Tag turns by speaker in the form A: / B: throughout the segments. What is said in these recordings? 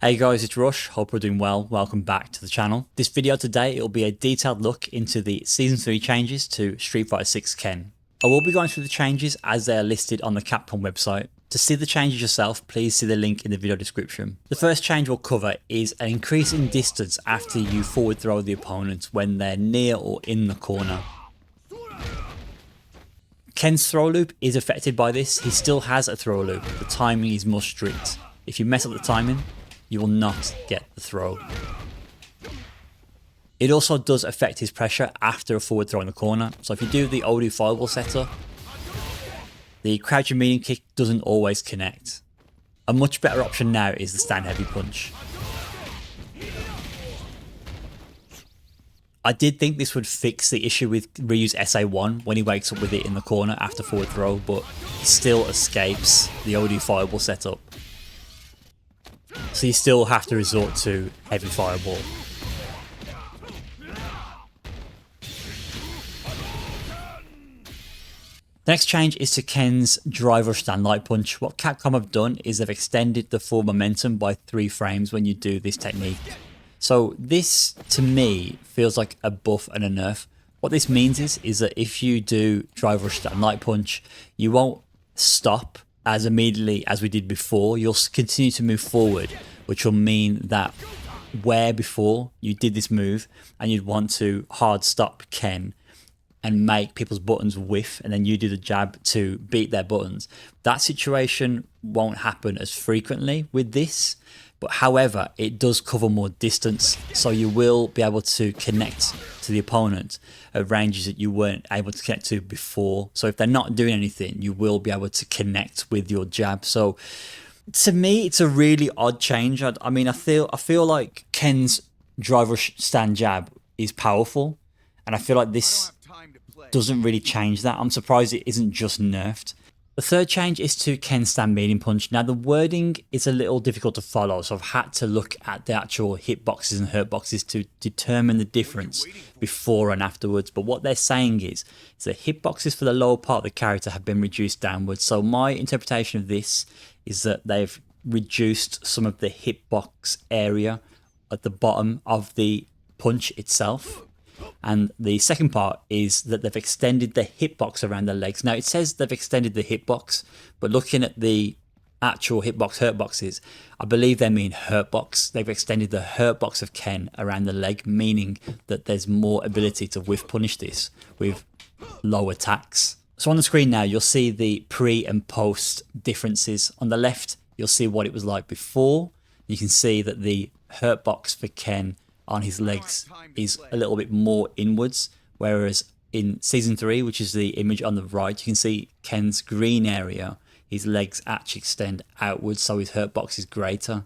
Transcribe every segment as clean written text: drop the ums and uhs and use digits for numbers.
A: Hey guys, it's Rush. Hope we're doing well. Welcome back to the channel. This video today, it'll be a detailed look into the Season 3 changes to Street Fighter 6 Ken. I will be going through the changes as they are listed on the Capcom website. To see the changes yourself, please see the link in the video description. The first change we'll cover is an increase in distance after you forward throw the opponent when they're near or in the corner. Ken's throw loop is affected by this. He still has a throw loop. The timing is more strict. If you mess up the timing, you will not get the throw. It also does affect his pressure after a forward throw in the corner. So if you do the old fireball setup, the crouching medium kick doesn't always connect. A much better option now is the stand heavy punch. I did think this would fix the issue with Ryu's SA1 when he wakes up with it in the corner after forward throw, but it still escapes the old fireball setup. So you still have to resort to heavy fireball. The next change is to Ken's drive rush stand light punch. What Capcom have done is they've extended the full momentum by 3 frames when you do this technique. So this, to me, feels like a buff and a nerf. What this means is that if you do drive rush stand light punch, you won't stop as immediately as we did before. You'll continue to move forward, which will mean that where before you did this move and you'd want to hard stop Ken and make people's buttons whiff and then you do the jab to beat their buttons, that situation won't happen as frequently with this. But however, it does cover more distance, so you will be able to connect to the opponent at ranges that you weren't able to connect to before. So if they're not doing anything, you will be able to connect with your jab. So to me, it's a really odd change. I mean, I feel like Ken's drive rush stand jab is powerful, and I feel like this doesn't really change that. I'm surprised it isn't just nerfed. The third change is to Ken's stand medium punch. Now the wording is a little difficult to follow, so I've had to look at the actual hitboxes and hurtboxes to determine the difference before and afterwards. But what they're saying is that hitboxes for the lower part of the character have been reduced downwards. So my interpretation of this is that they've reduced some of the hitbox area at the bottom of the punch itself. And the second part is that they've extended the hitbox around the legs. Now it says they've extended the hitbox, but looking at the actual hitbox hurtboxes, I believe they mean hurtbox. They've extended the hurtbox of Ken around the leg, meaning that there's more ability to whiff punish this with low attacks. So on the screen now, you'll see the pre and post differences. On the left, you'll see what it was like before. You can see that the hurtbox for Ken on his legs is a little bit more inwards, whereas in Season 3, which is the image on the right, you can see Ken's green area, his legs actually extend outwards, so his hurtbox is greater.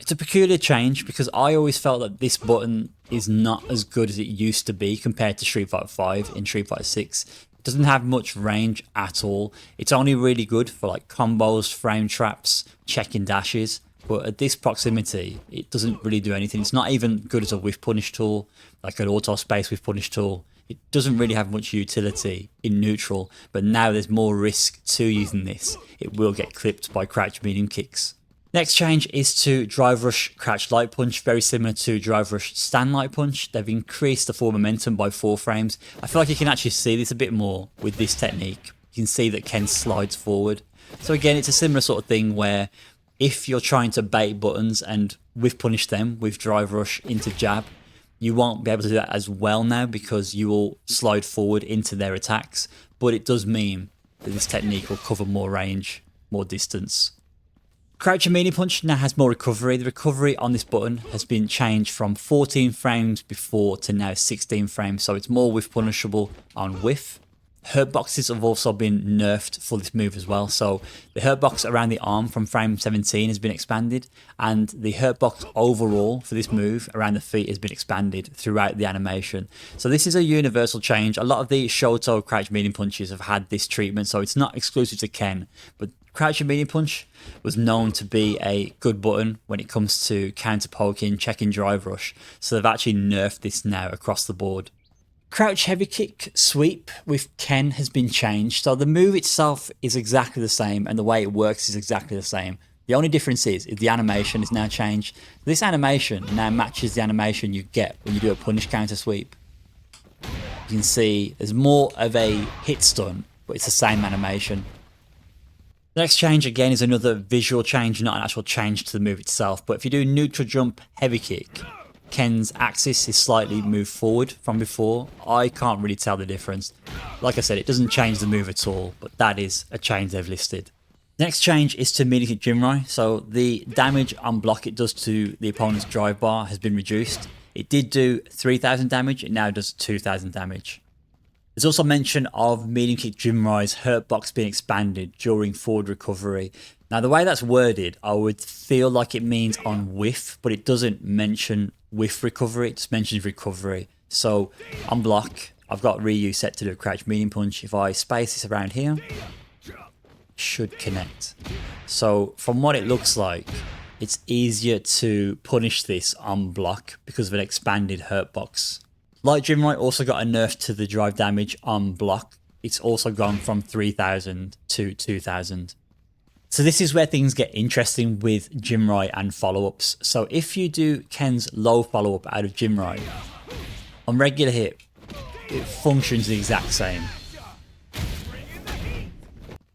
A: It's a peculiar change because I always felt that this button is not as good as it used to be compared to Street Fighter 5 in Street Fighter 6. It doesn't have much range at all. It's only really good for like combos, frame traps, checking dashes. But at this proximity, it doesn't really do anything. It's not even good as a whiff punish tool, like an auto space whiff punish tool. It doesn't really have much utility in neutral, but now there's more risk to using this. It will get clipped by crouch medium kicks. Next change is to drive rush crouch light punch, very similar to drive rush stand light punch. They've increased the forward momentum by 4 frames. I feel like you can actually see this a bit more with this technique. You can see that Ken slides forward. So again, it's a similar sort of thing where if you're trying to bait buttons and whiff punish them with drive rush into jab, you won't be able to do that as well now because you will slide forward into their attacks. But it does mean that this technique will cover more range, more distance. Crouch and medium punch now has more recovery. The recovery on this button has been changed from 14 frames before to now 16 frames, so it's more whiff punishable on whiff. Hurtboxes have also been nerfed for this move as well. So the hurtbox around the arm from frame 17 has been expanded, and the hurtbox overall for this move around the feet has been expanded throughout the animation. So this is a universal change. A lot of the Shoto crouch medium punches have had this treatment, so it's not exclusive to Ken, but crouch and medium punch was known to be a good button when it comes to counter poking, checking drive rush. So they've actually nerfed this now across the board. Crouch heavy kick sweep with Ken has been changed. So the move itself is exactly the same and the way it works is exactly the same. The only difference is the animation is now changed. This animation now matches the animation you get when you do a punish counter sweep. You can see there's more of a hit stun, but it's the same animation. The next change again is another visual change, not an actual change to the move itself. But if you do neutral jump heavy kick, Ken's axis is slightly moved forward from before. I can't really tell the difference. Like I said, it doesn't change the move at all, but that is a change they've listed. Next change is to medium kick Jimroy. So the damage on block it does to the opponent's drive bar has been reduced. It did do 3000 damage, it now does 2000 damage. There's also mention of medium kick Jimroy's hurt box being expanded during forward recovery. Now the way that's worded, I would feel like it means on whiff, but it doesn't mention whiff recovery, it just mentions recovery. So on block, I've got Ryu set to do a crouch medium punch. If I space this around here, should connect. So from what it looks like, it's easier to punish this on block because of an expanded hurt box. Like Jimroy also got a nerf to the drive damage on block. It's also gone from 3000 to 2000. So this is where things get interesting with Jimroy and follow-ups. So if you do Ken's low follow-up out of Jimroy, on regular hit, it functions the exact same.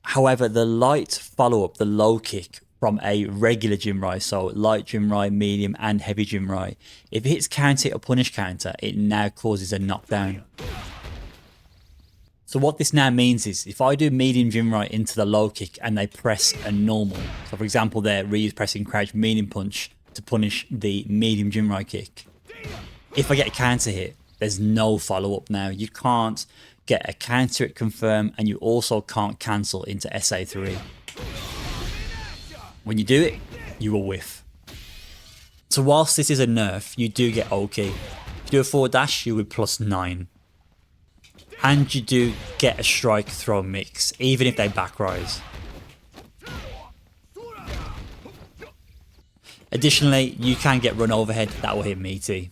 A: However, the light follow-up, the low kick from a regular Jimroy, so light Jimroy, medium and heavy Jimroy, if it hits counter or punish counter, it now causes a knockdown. So what this now means is, if I do medium Jimroy into the low kick and they press a normal, so for example there, Ryu's pressing crouch medium punch to punish the medium Jimroy kick. If I get a counter hit, there's no follow-up now. You can't get a counter hit confirm, and you also can't cancel into SA3. When you do it, you will whiff. So whilst this is a nerf, you do get OK. If you do a forward dash, you would +9. And you do get a strike throw mix, even if they back rise. Additionally, you can get run overhead, that will hit meaty.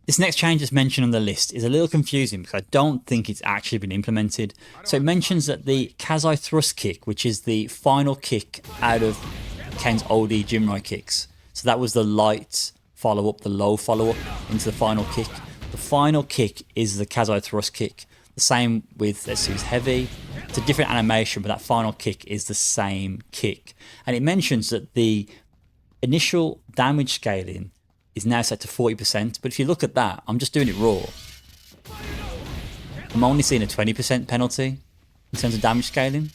A: This next change that's mentioned on the list is a little confusing because I don't think it's actually been implemented. So it mentions that the Kazo thrust kick, which is the final kick out of Ken's OD Jimroy kicks. So that was the light follow-up, the low follow-up into the final kick. The final kick is the Kazo thrust kick. The same with, let's use heavy. It's a different animation, but that final kick is the same kick. And it mentions that the initial damage scaling is now set to 40%, but if you look at that, I'm just doing it raw. I'm only seeing a 20% penalty in terms of damage scaling.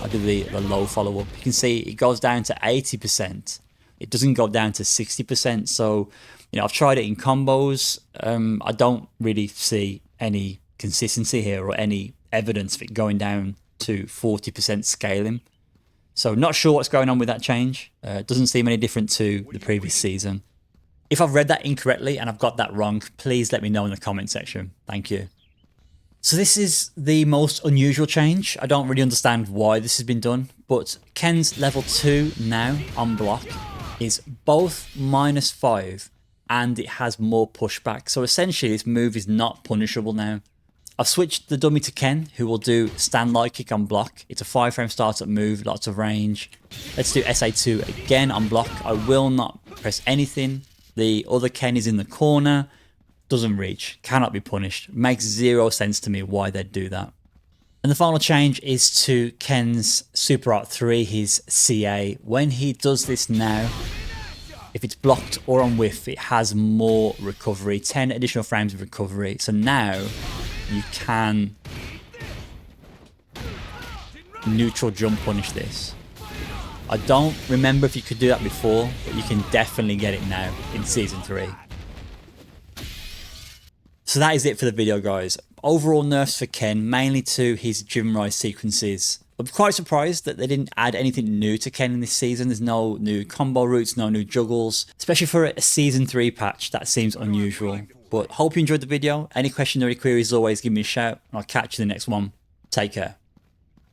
A: I do the low follow-up. You can see it goes down to 80%. It doesn't go down to 60%. So, you know, I've tried it in combos. I don't really see any consistency here or any evidence of it going down to 40% scaling. So not sure what's going on with that change. It doesn't seem any different to the previous season. If I've read that incorrectly and I've got that wrong, please let me know in the comment section. Thank you. So this is the most unusual change. I don't really understand why this has been done, but Ken's level 2 now on block is both -5 and it has more pushback. So essentially this move is not punishable now. I've switched the dummy to Ken, who will do stand light kick on block. It's a 5-frame startup move, lots of range. Let's do SA2 again on block. I will not press anything. The other Ken is in the corner, doesn't reach, cannot be punished. Makes zero sense to me why they'd do that. And the final change is to Ken's Super Art 3, his CA. When he does this now, if it's blocked or on whiff, it has more recovery, 10 additional frames of recovery. So now you can neutral jump punish this. I don't remember if you could do that before, but you can definitely get it now in Season 3. So that is it for the video, guys. Overall nerfs for Ken, mainly to his Jimroy sequences. I'm quite surprised that they didn't add anything new to Ken in this season. There's no new combo routes, no new juggles. Especially for a Season 3 patch, that seems unusual. But hope you enjoyed the video. Any questions or queries, always give me a shout. And I'll catch you in the next one. Take care.